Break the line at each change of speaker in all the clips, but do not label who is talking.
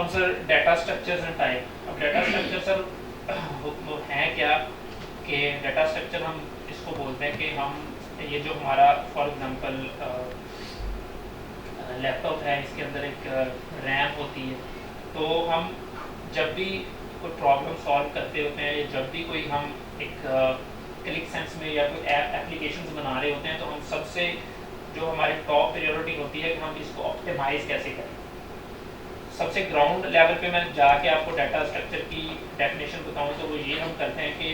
अब sir data structures and type. अब data structure sir वो हैं क्या कि डाटा स्ट्रक्चर हम इसको बोलते हैं कि हम ये जो हमारा फॉर एग्जांपल लैपटॉप है, इसके अंदर एक रैम होती है, तो हम जब भी कोई प्रॉब्लम सॉल्व करते होते हैं या जब भी कोई हम एक क्लिक सेंस में या कोई एप्लीकेशंस बना रहे होते हैं, तो हम सबसे जो हमारी टॉप प्रायोरिटी होती है कि हम इसको ऑप्टिमाइज कैसे करें। सबसे ग्राउंड लेवल पे मैं जाके आपको डाटा स्ट्रक्चर की डेफिनेशन बताऊं तो वो ये हम करते हैं कि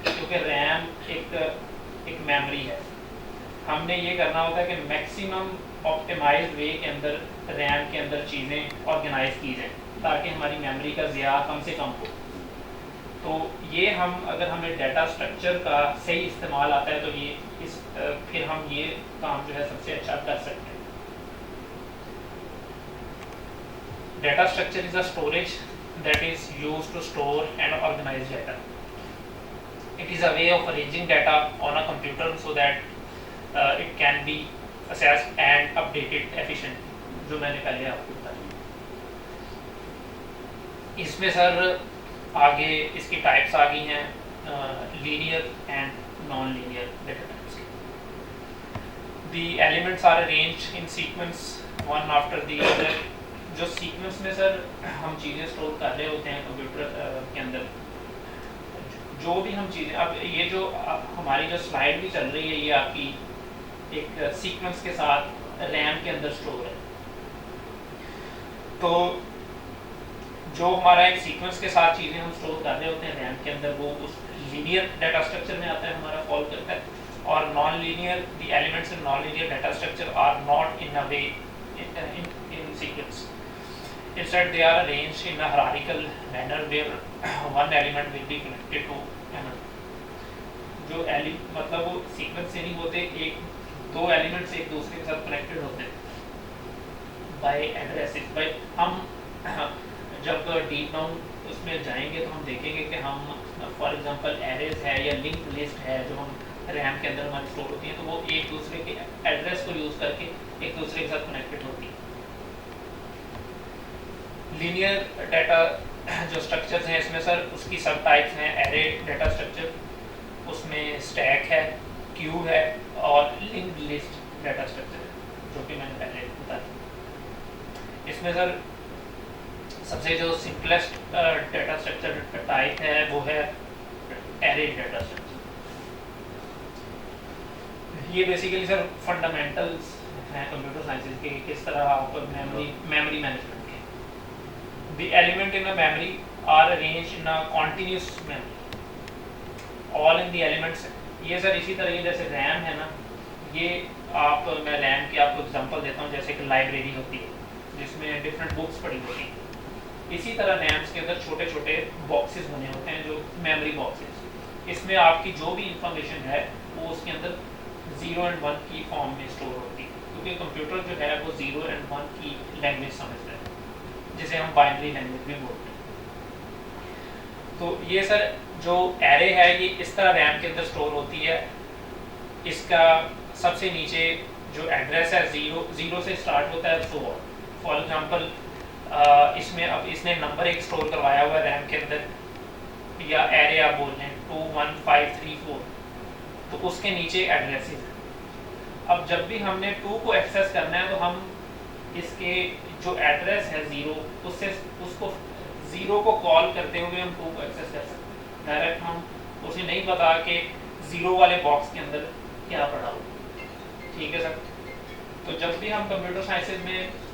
क्योंकि रैम एक मेमोरी है, हमने ये करना होता है कि मैक्सिमम ऑप्टिमाइज्ड वे के अंदर रैम के अंदर चीज़ें ऑर्गेनाइज की जाएँ ताकि हमारी मेमोरी का ज़िया कम से कम हो। तो ये हम अगर हमें डाटा स्ट्रक्चर का सही इस्तेमाल आता है तो ये फिर हम ये काम जो है सबसे अच्छा कर सकते हैं। Data structure is a storage that is used to store and organize data. It is a way of arranging data on a computer so that it can be accessed and updated efficiently, जो मैंने पहले आपको बताया। इसमें sir आगे इसकी types आ गई हैं, linear and non linear data types. The elements are arranged in sequence one after the other। जो सीक्वेंस में सर हम चीज़ें स्टोर कर रहे होते हैं कंप्यूटर के अंदर, जो भी हम चीज़ें, अब ये जो हमारी जो स्लाइड भी चल रही है ये आपकी एक सीक्वेंस के साथ रैम के अंदर स्टोर है। तो जो हमारा एक सीक्वेंस के साथ चीज़ें हम स्टोर कर रहे होते हैं रैम के अंदर, वो उस लीनियर डाटा स्ट्रक्चर में आता है, हमारा फॉलो करता है। और non linear, the elements in non linear data structure are not in a way in sequence. Instead, they are arranged in a hierarchical manner where one element will be connected to another. जो मतलब वो sequence से नहीं होते, एक दो elements एक दूसरे के साथ कनेक्टेड होते हैं बाय एड्रेसेस। बाय हम जब डीप डाउन उसमें जाएंगे तो हम देखेंगे कि हम फॉर एग्जांपल एरेज है या लिंक्ड लिस्ट है जो हम रैम के अंदर हमारी स्टोर होती है, तो वो एक दूसरे के एड्रेस को यूज़ करके एक दूसरे के साथ कनेक्टेड होती है। लीनियर डाटा जो स्ट्रक्चर्स हैं इसमें सर उसकी सब टाइप्स हैं। एरे डाटा स्ट्रक्चर, उसमें स्टैक है, क्यू है और लिंक्ड लिस्ट डाटा स्ट्रक्चर है, जो कि मैंने पहले बताया। इसमें सर सबसे जो सिंपलेस्ट डाटा स्ट्रक्चर टाइप है वो है एरे डाटा स्ट्रक्चर। ये बेसिकली सर फंडामेंटल्स हैं कंप्यूटर साइंसेज के, किस तरह आप मेमोरी मैनेजमेंट के। The element in a memory are arranged in a continuous memory, all in the elements. ये सर इसी तरह जैसे रैम है ना, ये मैं रैम की आपको एग्जांपल देता हूँ। जैसे कि लाइब्रेरी होती है जिसमें डिफरेंट बुक्स पड़ी होती हैं, इसी तरह रैम्स के अंदर छोटे छोटे बॉक्सेस बने होते हैं जो मेमोरी बॉक्सेस। इसमें आपकी जो भी इंफॉर्मेशन है वो उसके अंदर 0 और 1 की फॉर्म में स्टोर होती है, क्योंकि कंप्यूटर जो है वो 0 और 1 की लैंग्वेज समझता है, जिसे हम बाइनरी लैंग्वेज भी बोलते हैं। तो ये सर जो एरे है ये इस तरह रैम के अंदर स्टोर होती है। इसका सबसे नीचे जो एड्रेस है 0 से स्टार्ट होता है। तो फॉर एग्जांपल इसमें अब इसने नंबर एक स्टोर करवाया हुआ है रैम के अंदर, या एरे आप बोल लें 2 1 5 3 4, तो उसके नीचे एड्रेसेस। अब जब भी हमने 2 को एक्सेस करना है तो हम इसके जो एड्रेस है 0 उससे उसको 0 को कॉल करते हुए हम 2 को एक्सेस कर सकते हैं डायरेक्ट। हम उसे नहीं पता कि 0 वाले बॉक्स के अंदर क्या पड़ा हो। ठीक है सर। तो जब भी हम कंप्यूटर साइंसेज में